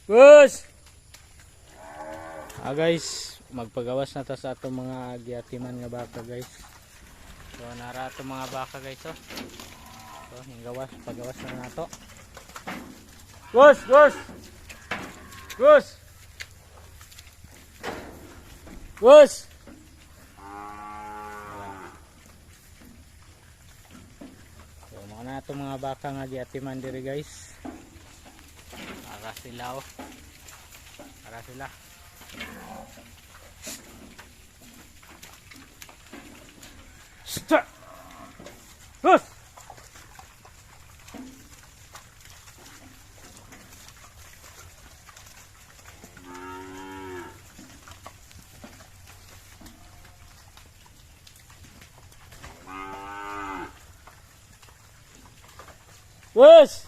Bus! Guys, magpagawas na ta sa atong mga giatiman nga baka guys. So nara atong mga baka guys oh. So gawas, pagawas na nato. Bus! Bus! Bus! Bus! So mga na atong mga baka nga giatiman diri guys. Para sila oh. Para sila. Stop. Bus. Bus.